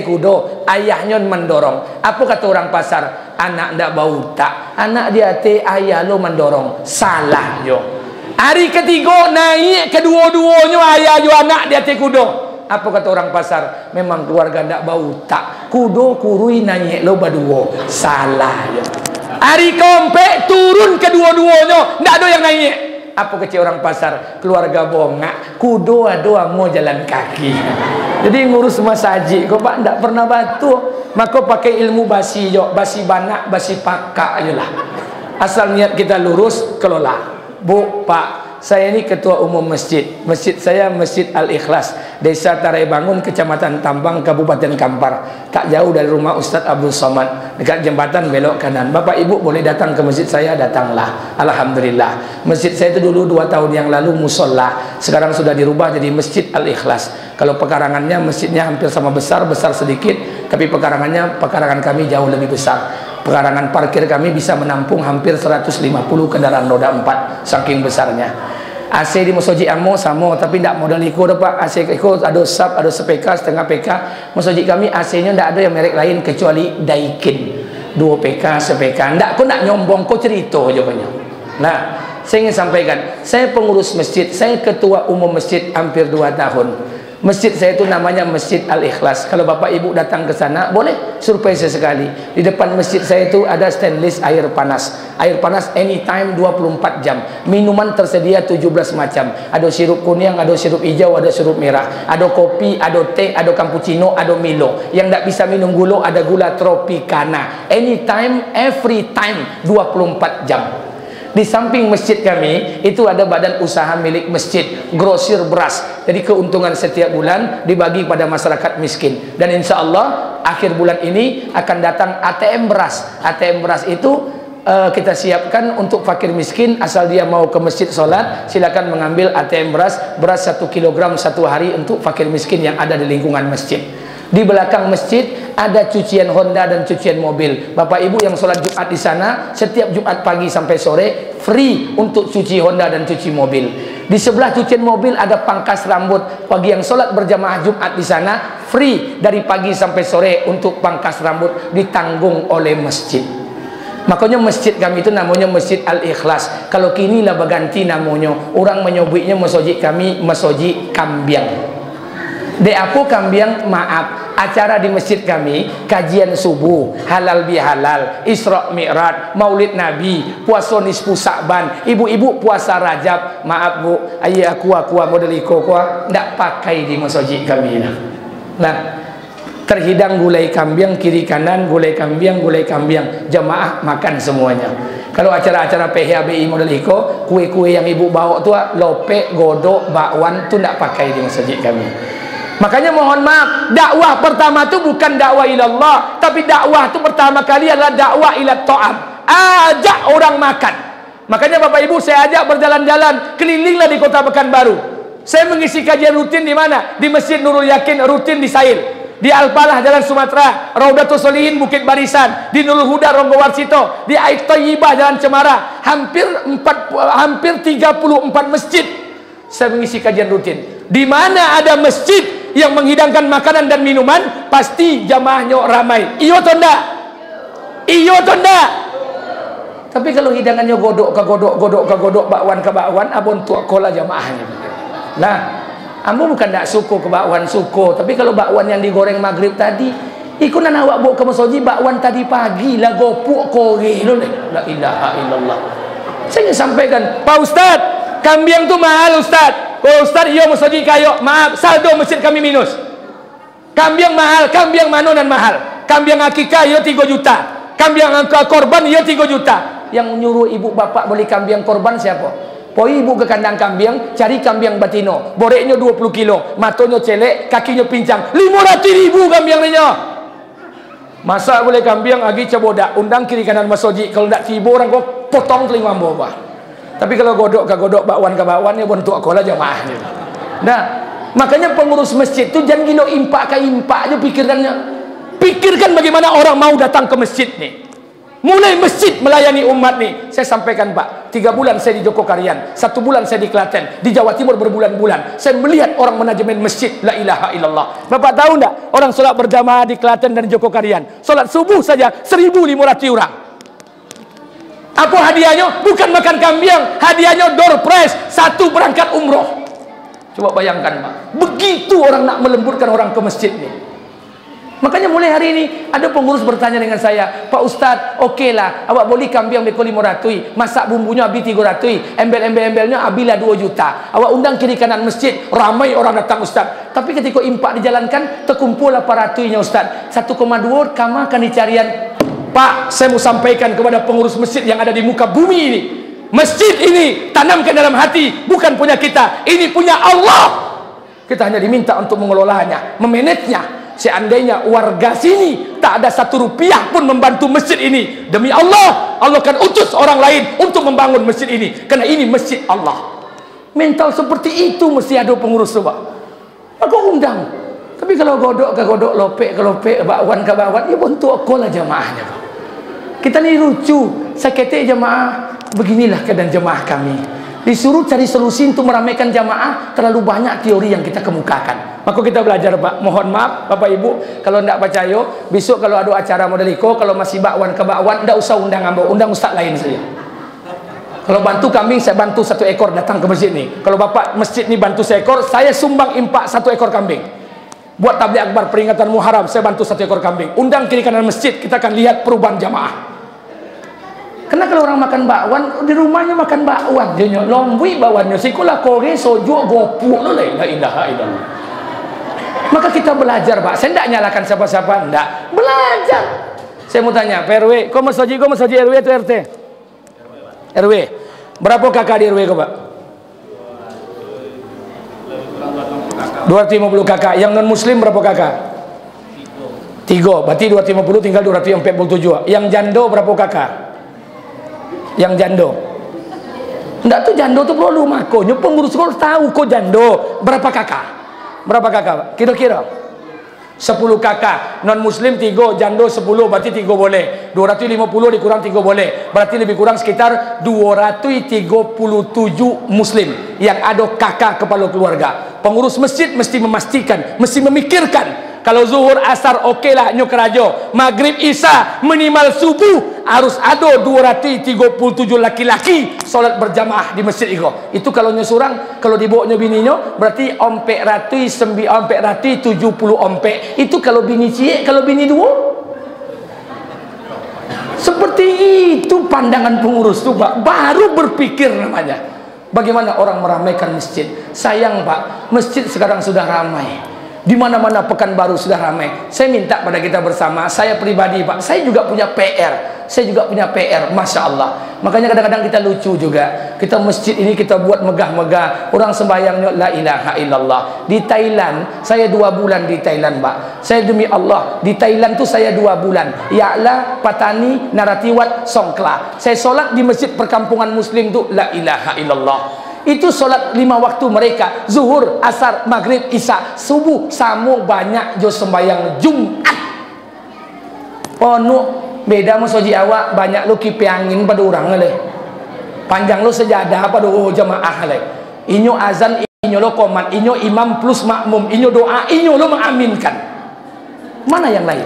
kudo, ayahnya mendorong. Apa kata orang pasar? Anak ndak bau tak, anak dia ayah lu mendorong, salah yo. Hari ketiga naik kedua-duanya ayah yo anak dia kudo. Apa kata orang pasar? Memang keluarga ndak bau tak, kudo kurui naik lo baduo, salah yo. Hari keempat turun kedua-duanya, ndak ada yang naik. Apa kecil orang pasar? Keluarga bongak, kudo doa mau jalan kaki. Jadi ngurus masjid kok Pak ndak pernah batu. Maka pakai ilmu basi yo, basi banak, basi pakak aja lah. Asal niat kita lurus, kelola. Bu, Pak, saya ini ketua umum masjid. Masjid saya Masjid Al-Ikhlas, Desa Tarai Bangun, Kecamatan Tambang, Kabupaten Kampar. Tak jauh dari rumah Ustadz Abdul Somad, dekat jembatan belok kanan. Bapak Ibu boleh datang ke masjid saya, datanglah. Alhamdulillah. Masjid saya itu dulu 2 tahun yang lalu musola, sekarang sudah dirubah jadi Masjid Al-Ikhlas. Kalau pekarangannya masjidnya hampir sama besar sedikit, tapi pekarangan kami jauh lebih besar. Pekarangan parkir kami bisa menampung hampir 150 kendaraan roda 4, saking besarnya. AC di masjid amo sama, tapi tidak modal iko dah Pak. AC iko ada sub, ada sepeka, setengah PK. Masjid kami AC-nya tidak ada yang merek lain kecuali Daikin. 2 PK, sepeka. Ndak, kau nak nyombong, kau cerita aja banyak. Nah, saya ingin sampaikan, saya pengurus masjid, saya ketua umum masjid hampir 2 tahun. Masjid saya itu namanya Masjid Al-Ikhlas. Kalau Bapak Ibu datang ke sana, boleh survei sesekali. Di depan masjid saya itu ada stainless air panas. Air panas anytime 24 jam. Minuman tersedia 17 macam. Ada sirup kuning, ada sirup hijau, ada sirup merah. Ada kopi, ada teh, ada cappuccino, ada Milo. Yang tidak bisa minum gula, ada gula Tropicana. Anytime, every time, 24 jam. Di samping masjid kami itu ada badan usaha milik masjid, grosir beras. Jadi keuntungan setiap bulan dibagi pada masyarakat miskin. Dan insya Allah akhir bulan ini akan datang ATM beras. ATM beras itu kita siapkan untuk fakir miskin. Asal dia mau ke masjid sholat, silakan mengambil ATM beras 1 kilogram satu hari untuk fakir miskin yang ada di lingkungan masjid. Di belakang masjid ada cucian Honda dan cucian mobil. Bapak Ibu yang sholat Jumat di sana, setiap Jumat pagi sampai sore free untuk cuci Honda dan cuci mobil. Di sebelah cucian mobil ada pangkas rambut. Bagi yang sholat berjamaah Jumat di sana, free dari pagi sampai sore untuk pangkas rambut, ditanggung oleh masjid. Makanya masjid kami itu namanya Masjid Al-Ikhlas. Kalau kini lah berganti namanya, orang menyebutnya masjid kami Masjid Kambiang. Deapo Kambiang, maaf, acara di masjid kami kajian subuh, halal bihalal, Isra Mi'raj, Maulid Nabi, puasa nisfu Sa'ban, ibu-ibu puasa Rajab. Maaf Bu, ayah aku model iko ndak pakai di masjid kami nah. Terhidang gulai kambiang kiri kanan, gulai kambiang, jamaah makan semuanya. Kalau acara-acara PHBI model iko, kue-kue yang ibu bawa tu lope, godok, bakwan tu ndak pakai di masjid kami. Makanya mohon maaf, dakwah pertama itu bukan dakwah ilallah, tapi dakwah itu pertama kali adalah dakwah ila ta'am. Ajak orang makan. Makanya Bapak Ibu saya ajak berjalan-jalan, kelilinglah di Kota Pekanbaru. Saya mengisi kajian rutin di mana? Di Masjid Nurul Yakin rutin di Sail. Di Al-Falah Jalan Sumatera, Raudatul Solihin Bukit Barisan, di Nurul Huda Ronggo Warsito, di Ait Thayyibah Jalan Cemara, hampir 34 masjid. Saya mengisi kajian rutin. Di mana ada masjid yang menghidangkan makanan dan minuman, pasti jamaahnya ramai. Iyo atau enggak? Iyo atau enggak? Tapi kalau hidangannya godok ke godok, bakwan ke bakwan, abon tuak kola jamaahnya. Nah, ambo bukan tak suko ke bakwan suko, tapi kalau bakwan yang digoreng maghrib tadi, ikunan awak bawa ke masjid bakwan tadi pagi lah gopuk kore lo. La ilaha illallah. Saya ingin sampaikan, Pak Ustad, kambiang tu mahal Ustad. Oh Ustaz, iya masjid kayo, maaf, saldo masjid kami minus. Kambiang mahal, kambiang manonan mahal. Kambiang akikah iya 3 juta. Kambiang korban iya 3 juta. Yang nyuruh ibu bapak beli kambiang korban siapa? Poi ibu ke kandang kambiang, cari kambiang batino. Boreknya 20 kilo, matonya celek, kakinya pincang. 500.000 kambiangnya. Masa boleh kambiang agi cabodak, undang kiri kanan masjid. Kalau tak tiba orang kau potong telinga bawah. Tapi kalau godok ke godok, bakwan ke bakwan, ya bentuk akola jamaahnya. Nah, makanya pengurus masjid itu jangan gino impak ke impak aja pikirkannya. Pikirkan bagaimana orang mau datang ke masjid nih. Mulai masjid melayani umat nih. Saya sampaikan Pak, 3 bulan saya di Jogokarian, 1 bulan saya di Klaten, di Jawa Timur berbulan-bulan. Saya melihat orang manajemen masjid. La ilaha illallah. Bapak tahu enggak? Orang sholat berjamaah di Klaten dan Jogokarian, sholat subuh saja 1.500 orang. Apa hadiahnya? Bukan makan kambiang, hadiahnya door prize, 1 berangkat umroh. Coba bayangkan Pak, begitu orang nak melembutkan orang ke masjid nih. Makanya mulai hari ini ada pengurus bertanya dengan saya, Pak Ustadz, oke lah, awak boleh kambiang beko 500, masak bumbunya abi 300, embel-embelnya abilah 2 juta. Awak undang kiri kanan masjid, ramai orang datang Ustadz. Tapi ketika impak dijalankan, terkumpul 800-nya Ustadz. 1,2 kama akan dicarian. Pak, saya mau sampaikan kepada pengurus masjid yang ada di muka bumi ini. Masjid ini tanamkan dalam hati, bukan punya kita. Ini punya Allah. Kita hanya diminta untuk mengelolanya, memanagenya. Seandainya warga sini tak ada 1 rupiah pun membantu masjid ini, demi Allah, Allah akan utus orang lain untuk membangun masjid ini. Karena ini masjid Allah. Mental seperti itu mesti ada pengurus coba. Aku undang. Tapi kalau godok ke godok, lope ke lope, bakwan ke bakwan, ya bentuk kola jamaahnya. Kita ni lucu. Saya kata jemaah, beginilah keadaan jemaah kami. Disuruh cari solusi untuk meramaikan jamaah, terlalu banyak teori yang kita kemukakan. Maka kita belajar, Pak. Mohon maaf Bapak Ibu, kalau tidak percaya, besok kalau ada acara model iko, kalau masih bakwan ke bakwan, tidak usah undang ambo, undang ustaz lain saja. Kalau bantu kambing, saya bantu 1 ekor datang ke masjid ni. Kalau bapak masjid ni bantu 1 ekor, saya sumbang impak 1 ekor kambing. Buat tabligh akbar peringatan Muharram, saya bantu 1 ekor kambing. Undang kiri kanan masjid, kita akan lihat perubahan jamaah. Karena kalau orang makan bakwan, di rumahnya makan bakwan, dia lombui bakwannya, sikulah kore sojo gopuk lo lah, la ilaha illallah. Maka kita belajar, Pak. Saya tidak nyalakan siapa-siapa, tidak. Belajar. Saya mau tanya, Pak RW, kau masaji RW atau RT? RW. Berapa kakak di RW kau, Pak? 250 kakak. Yang non muslim berapa kakak? 3. Berarti 250 tinggal 247. Yang jando berapa kakak? Yang jando. Enggak tuh jando tuh perlu makonya pengurus harus tahu kok jando. Berapa kakak? Berapa kakak, Pak? Kira-kira 10 kakak, non muslim 3, jando 10, berarti 3 boleh. 250 dikurang 3 boleh. Berarti lebih kurang sekitar 237 muslim yang ada kakak kepala keluarga. Pengurus masjid mesti memastikan, mesti memikirkan. Kalau zuhur asar oke lah nyok rajo, maghrib isya minimal subuh harus ada 237 laki-laki solat berjamaah di masjid itu. Itu kalau nyesurang, kalau dibawanya bininya berarti ompek rati 70 ompek. Itu kalau bini cie, kalau bini 2. Seperti itu pandangan pengurus tuh, Pak. Baru berpikir namanya. Bagaimana orang meramaikan masjid. Sayang, Pak, masjid sekarang sudah ramai. Di mana-mana Pekanbaru sudah ramai. Saya minta pada kita bersama, saya pribadi, Pak, saya juga punya PR. Saya juga punya PR, Masya Allah. Makanya kadang-kadang kita lucu juga. Kita masjid ini kita buat megah-megah. Orang sembahyangnya la ilaha illallah. Di Thailand, saya 2 bulan di Thailand, Pak. Saya demi Allah, di Thailand tuh saya 2 bulan. Ya'la, Patani, Naratiwat, Songkla. Saya solat di masjid perkampungan muslim tuh la ilaha illallah. Itu solat 5 waktu mereka, zuhur, asar, maghrib, isya, subuh, sama banyak jo sembahyang Jumat. Penuh. Beda masoji awak, banyak lo kipe angin pada orang le. Panjang lo sejadah pada jamaah le. Inyo azan, inyo lo komat, inyo imam plus makmum, inyo doa, inyo lo mengaminkan. Mana yang lain?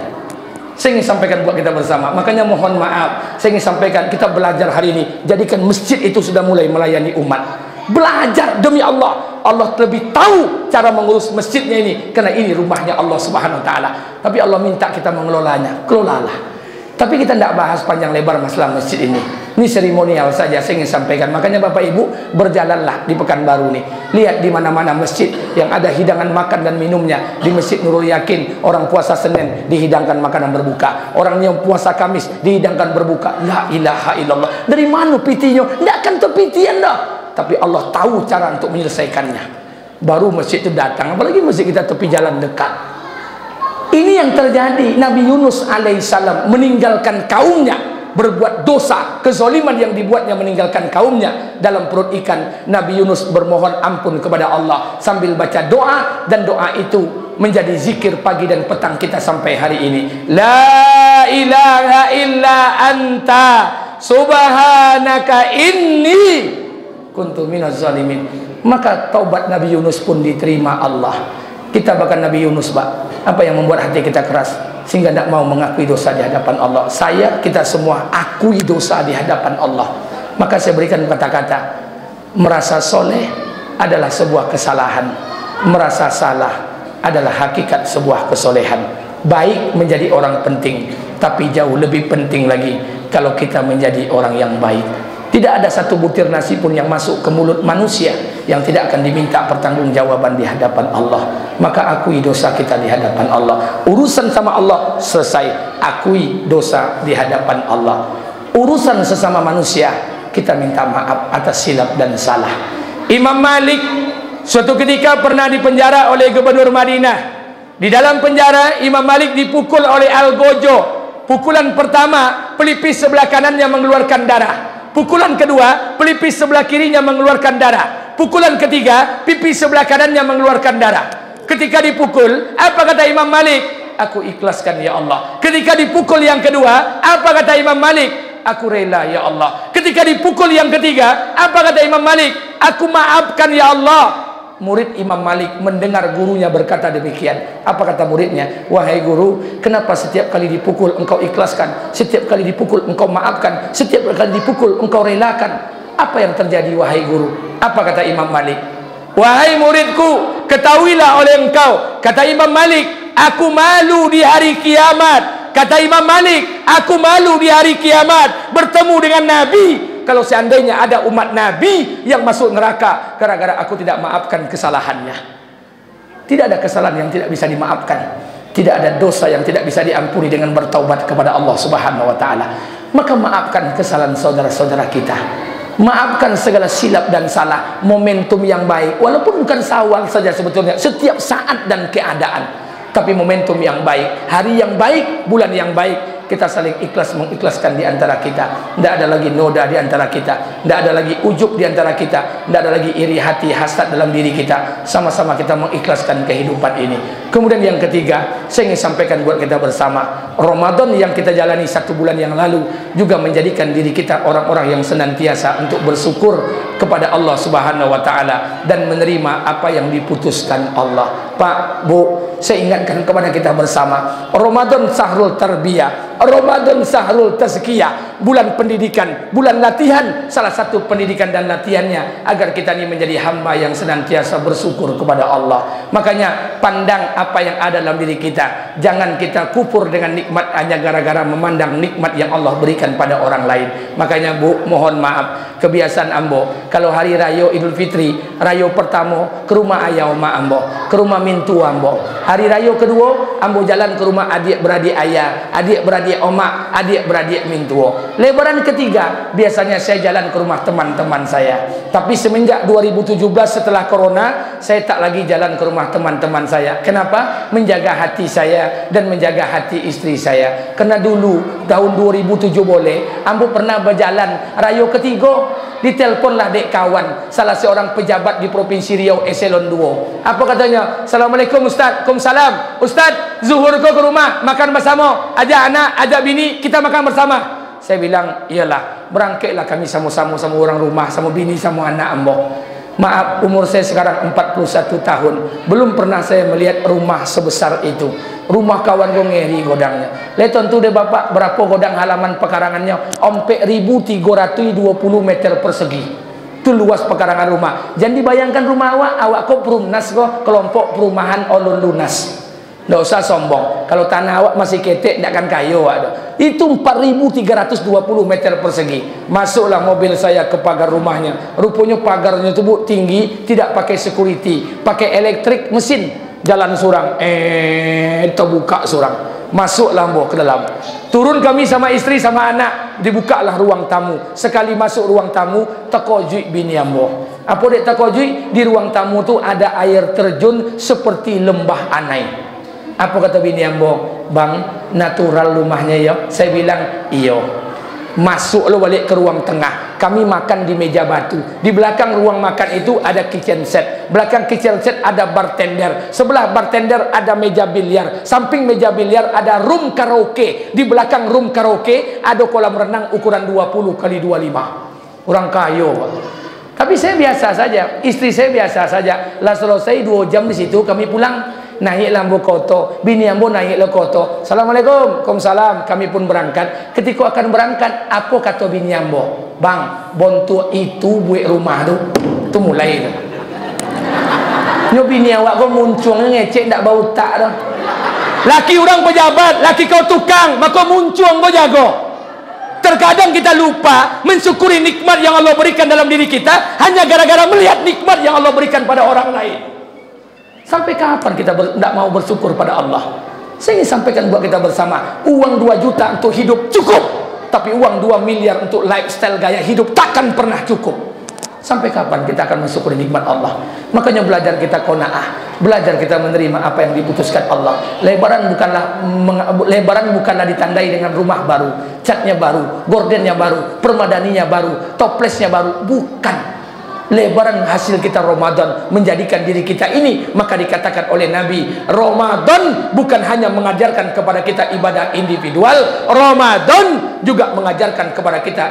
Saya ingin sampaikan buat kita bersama. Makanya mohon maaf, saya ingin sampaikan kita belajar hari ini. Jadikan masjid itu sudah mulai melayani umat. Belajar demi Allah. Allah lebih tahu cara mengurus masjidnya ini, karena ini rumahnya Allah Subhanahu wa taala. Tapi Allah minta kita mengelolanya. Kelolalah. Tapi kita tidak bahas panjang lebar masalah masjid ini. Ini seremonial saja saya ingin sampaikan. Makanya Bapak Ibu berjalanlah di Pekanbaru nih. Lihat di mana-mana masjid yang ada hidangan makan dan minumnya. Di Masjid Nurul Yakin, orang puasa Senin dihidangkan makanan berbuka. Orang yang puasa Kamis dihidangkan berbuka. La ilaha illallah. Dari mana pitinya? Tidak akan terpitian dah. Tapi Allah tahu cara untuk menyelesaikannya. Baru masjid itu datang. Apalagi masjid kita tepi jalan dekat. Ini yang terjadi. Nabi Yunus alaihissalam meninggalkan kaumnya, berbuat dosa, kezaliman yang dibuatnya meninggalkan kaumnya dalam perut ikan. Nabi Yunus bermohon ampun kepada Allah sambil baca doa, dan doa itu menjadi zikir pagi dan petang kita sampai hari ini. La ilaha illa anta subhanaka inni kuntu minaz zalimin. Maka taubat Nabi Yunus pun diterima Allah. Kita bahkan Nabi Yunus, Pak, apa yang membuat hati kita keras sehingga tidak mau mengakui dosa di hadapan Allah? Kita semua akui dosa di hadapan Allah. Maka saya berikan kata-kata, merasa soleh adalah sebuah kesalahan, merasa salah adalah hakikat sebuah kesolehan. Baik menjadi orang penting, tapi jauh lebih penting lagi kalau kita menjadi orang yang baik. Tidak ada satu butir nasi pun yang masuk ke mulut manusia yang tidak akan diminta pertanggungjawaban di hadapan Allah. Maka akui dosa kita di hadapan Allah. Urusan sama Allah selesai, akui dosa di hadapan Allah. Urusan sesama manusia, kita minta maaf atas silap dan salah. Imam Malik suatu ketika pernah dipenjara oleh gubernur Madinah. Di dalam penjara Imam Malik dipukul oleh Al-Gojo. Pukulan pertama, pelipis sebelah kanannya mengeluarkan darah. Pukulan kedua, pelipis sebelah kirinya mengeluarkan darah. Pukulan ketiga, pipi sebelah kanannya mengeluarkan darah. Ketika dipukul, apa kata Imam Malik? aku ikhlaskan ya Allah. Ketika dipukul yang kedua, apa kata Imam Malik? Aku rela ya Allah. Ketika dipukul yang ketiga, apa kata Imam Malik? Aku maafkan ya Allah. Murid Imam Malik mendengar gurunya berkata demikian. Apa kata muridnya? Wahai guru, kenapa setiap kali dipukul engkau ikhlaskan, setiap kali dipukul engkau maafkan, setiap kali dipukul engkau relakan? Apa yang terjadi wahai guru? Apa kata Imam Malik? Wahai muridku, ketahuilah oleh engkau, kata Imam Malik, aku malu di hari kiamat. Kata Imam Malik, aku malu di hari kiamat bertemu dengan Nabi. Kalau seandainya ada umat Nabi yang masuk neraka gara-gara aku tidak maafkan kesalahannya. Tidak ada kesalahan yang tidak bisa dimaafkan. Tidak ada dosa yang tidak bisa diampuni dengan bertaubat kepada Allah Subhanahu wa taala. Maka maafkan kesalahan saudara-saudara kita. Maafkan segala silap dan salah. Momentum yang baik, walaupun bukan sawal saja sebetulnya, setiap saat dan keadaan. Tapi momentum yang baik, hari yang baik, bulan yang baik, kita saling ikhlas mengikhlaskan di antara kita. Tidak ada lagi noda di antara kita, tidak ada lagi ujub di antara kita, tidak ada lagi iri hati, hasad dalam diri kita. Sama-sama kita mengikhlaskan kehidupan ini. Kemudian yang ketiga, saya ingin sampaikan buat kita bersama, Ramadan yang kita jalani 1 bulan yang lalu juga menjadikan diri kita orang-orang yang senantiasa untuk bersyukur kepada Allah Subhanahu wa taala dan menerima apa yang diputuskan Allah. Pak, Bu, saya ingatkan kepada kita bersama, Ramadan Sahrul Tarbiyah, Ramadan Sahrul Tazkiyah, bulan pendidikan, bulan latihan. Salah satu pendidikan dan latihannya agar kita ini menjadi hamba yang senantiasa bersyukur kepada Allah. Makanya pandang apa yang ada dalam diri kita. Jangan kita kufur dengan nikmat hanya gara-gara memandang nikmat yang Allah berikan pada orang lain. Makanya Bu, mohon maaf, kebiasaan ambo kalau hari raya Idul Fitri, raya pertama ke rumah ayah oma ambo, ke rumah mintu ambo. Hari raya kedua, ambo jalan ke rumah adik-beradik ayah, adik-beradik oma, adik-beradik mintuo. Lebaran ketiga, biasanya saya jalan ke rumah teman-teman saya. Tapi semenjak 2017 setelah corona, saya tak lagi jalan ke rumah teman-teman saya. Kenapa? Menjaga hati saya dan menjaga hati istri saya. Karena dulu, tahun 2007 boleh, ambo pernah berjalan raya ketiga, diteleponlah dek kawan, salah seorang pejabat di Provinsi Riau Eselon 2. Apa katanya? Assalamualaikum Ustaz. Waalaikumsalam. Ustaz, zuhur ke rumah, makan bersama, ajak anak, ajak bini, kita makan bersama. Saya bilang, iyalah, berangkatlah kami sama-sama, sama orang rumah, sama bini, sama anak ambo. Maaf, umur saya sekarang 41 tahun, belum pernah saya melihat rumah sebesar itu. Rumah kawan gue ngeri godangnya. Lihat tu deh bapak, berapa godang halaman pekarangannya? 4.320 meter persegi. Itu luas pekarangan rumah. Jangan dibayangkan rumah awak kok perumnas kok, kelompok perumahan Olun Lunas. Nggak usah sombong. Kalau tanah awak masih ketek, tidak akan kayu ada. Itu 4.320 meter persegi. Masuklah mobil saya ke pagar rumahnya. Rupanya pagarnya itu Bu tinggi, tidak pakai security, pakai elektrik mesin. Jalan surang, terbuka surang. Masuklah Bu ke dalam. Turun kami sama istri sama anak, dibukalah ruang tamu. Sekali masuk ruang tamu, tekojui bini ambo. Apa dek tekojui? Di ruang tamu tu ada air terjun seperti lembah Anai. Apa kata bini ambo? Bang, natural rumahnya ya. Saya bilang, iyo. Masuk lo balik ke ruang tengah. Kami makan di meja batu. Di belakang ruang makan itu ada kitchen set. Belakang kitchen set ada bartender. Sebelah bartender ada meja biliar. Samping meja biliar ada room karaoke. Di belakang room karaoke ada kolam renang ukuran 20 kali 25. Orang kayo. Tapi saya biasa saja. Istri saya biasa saja. Lah selesai 2 jam di situ kami pulang. Naiklah ambo koto, bini ambo naiklah koto. Assalamualaikum, waalaikumsalam. Kami pun berangkat. Ketika akan berangkat, apa kata bini ambo? Bang, bontu itu buat rumah tu mulai tu. Nyo bini awak kau muncung ngecek ndak bau tak dah. Laki orang pejabat, laki kau tukang, maka muncung kau jago. Terkadang kita lupa mensyukuri nikmat yang Allah berikan dalam diri kita hanya gara-gara melihat nikmat yang Allah berikan pada orang lain. Sampai kapan kita tidak mau bersyukur pada Allah? Saya ingin sampaikan buat kita bersama, uang 2 juta untuk hidup cukup, tapi uang 2 miliar untuk lifestyle gaya hidup takkan pernah cukup. Sampai kapan kita akan mensyukuri nikmat Allah? Makanya belajar kita qanaah, belajar kita menerima apa yang diputuskan Allah. Lebaran bukanlah ditandai dengan rumah baru, catnya baru, gordennya baru, permadaninya baru, toplesnya baru, bukan. lebaran hasil kita Ramadan menjadikan diri kita ini. Maka dikatakan oleh Nabi, Ramadan bukan hanya mengajarkan kepada kita ibadah individual, Ramadan juga mengajarkan kepada kita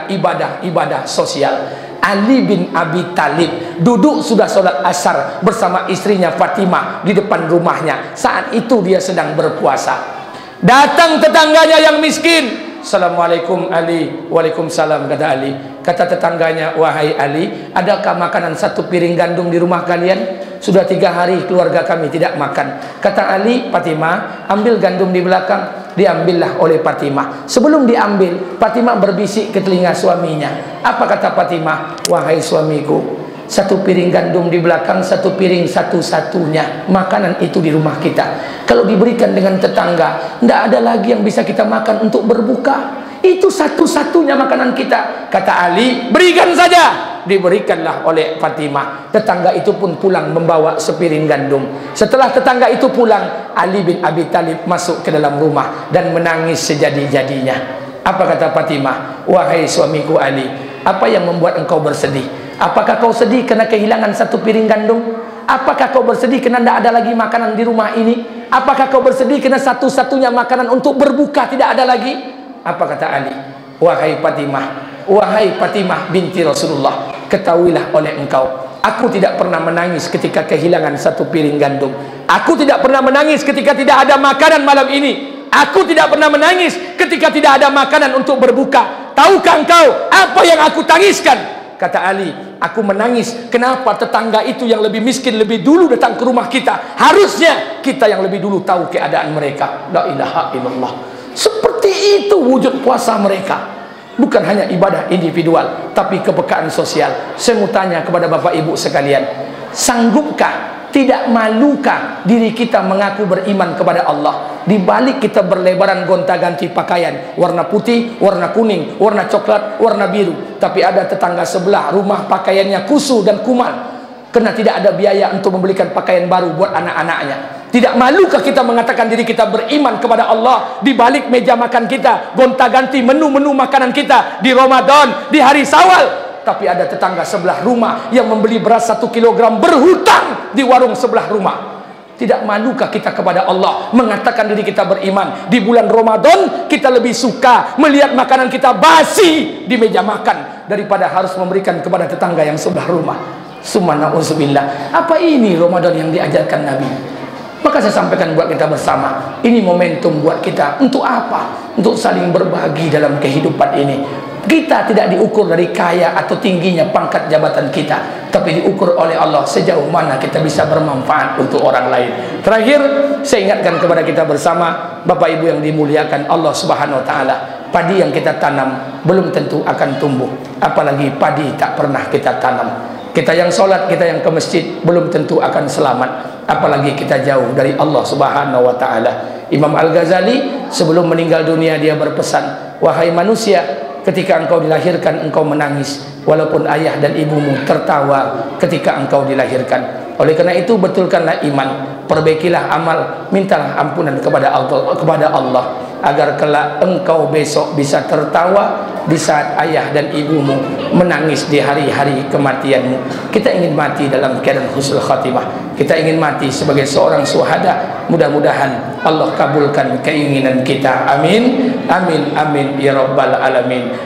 ibadah sosial. Ali bin Abi Thalib duduk sudah sholat asar bersama istrinya Fatimah di depan rumahnya. Saat itu dia sedang berpuasa. Datang tetangganya yang miskin. Assalamualaikum Ali. Waalaikumsalam, kata Ali. Kata tetangganya, wahai Ali, adakah makanan satu piring gandum di rumah kalian? Sudah 3 hari keluarga kami tidak makan. Kata Ali, Fatimah, ambil gandum di belakang. Diambillah oleh Fatimah. Sebelum diambil, Fatimah berbisik ke telinga suaminya. Apa kata Fatimah? Wahai suamiku, 1 piring gandum di belakang, 1 piring satu-satunya makanan itu di rumah kita. Kalau diberikan dengan tetangga, tidak ada lagi yang bisa kita makan untuk berbuka. Itu satu-satunya makanan kita. Kata Ali, berikan saja. Diberikanlah oleh Fatimah. Tetangga itu pun pulang membawa sepiring gandum. Setelah tetangga itu pulang, Ali bin Abi Thalib masuk ke dalam rumah dan menangis sejadi-jadinya. Apa kata Fatimah? Wahai suamiku Ali, apa yang membuat engkau bersedih? Apakah kau sedih karena kehilangan 1 piring gandum? Apakah kau bersedih karena tidak ada lagi makanan di rumah ini? Apakah kau bersedih karena satu-satunya makanan untuk berbuka tidak ada lagi? Apa kata Ali? Wahai Fatimah binti Rasulullah, ketahuilah oleh engkau, aku tidak pernah menangis ketika kehilangan 1 piring gandum. Aku tidak pernah menangis ketika tidak ada makanan malam ini. Aku tidak pernah menangis ketika tidak ada makanan untuk berbuka. Tahukah engkau apa yang aku tangiskan? Kata Ali, aku menangis kenapa tetangga itu yang lebih miskin lebih dulu datang ke rumah kita. Harusnya kita yang lebih dulu tahu keadaan mereka. La ilaha illallah. Seperti itu wujud puasa mereka. Bukan hanya ibadah individual, tapi kepekaan sosial. Saya mau tanya kepada Bapak Ibu sekalian, sanggupkah, tidak malukah diri kita mengaku beriman kepada Allah, di balik kita berlebaran gonta-ganti pakaian warna putih, warna kuning, warna coklat, warna biru, tapi ada tetangga sebelah rumah pakaiannya kusu dan kumal karena tidak ada biaya untuk membelikan pakaian baru buat anak-anaknya. Tidak malukah kita mengatakan diri kita beriman kepada Allah di balik meja makan kita, gonta-ganti menu-menu makanan kita di Ramadan, di hari Syawal, tapi ada tetangga sebelah rumah yang membeli beras 1 kilogram berhutang di warung sebelah rumah. Tidak malukah kita kepada Allah mengatakan diri kita beriman? Di bulan Ramadan kita lebih suka melihat makanan kita basi di meja makan daripada harus memberikan kepada tetangga yang sebelah rumah. Subhanallah. Apa ini Ramadan yang diajarkan Nabi? Maka saya sampaikan buat kita bersama, ini momentum buat kita. Untuk apa? Untuk saling berbagi dalam kehidupan ini. Kita tidak diukur dari kaya atau tingginya pangkat jabatan kita, tapi diukur oleh Allah sejauh mana kita bisa bermanfaat untuk orang lain. Terakhir, saya ingatkan kepada kita bersama, Bapak Ibu yang dimuliakan Allah Subhanahu wa taala, padi yang kita tanam belum tentu akan tumbuh, apalagi padi tak pernah kita tanam. Kita yang sholat, kita yang ke masjid belum tentu akan selamat, apalagi kita jauh dari Allah Subhanahu wa taala. Imam Al-Ghazali sebelum meninggal dunia dia berpesan, wahai manusia, ketika engkau dilahirkan engkau menangis, walaupun ayah dan ibumu tertawa ketika engkau dilahirkan. Oleh karena itu betulkanlah iman, perbaikilah amal, mintalah ampunan kepada Allah agar kelak engkau besok bisa tertawa di saat ayah dan ibumu menangis di hari-hari kematianmu. Kita ingin mati dalam keadaan husnul khatimah. Kita ingin mati sebagai seorang syuhada. Mudah-mudahan Allah kabulkan keinginan kita. Amin. Amin. Amin ya rabbal alamin.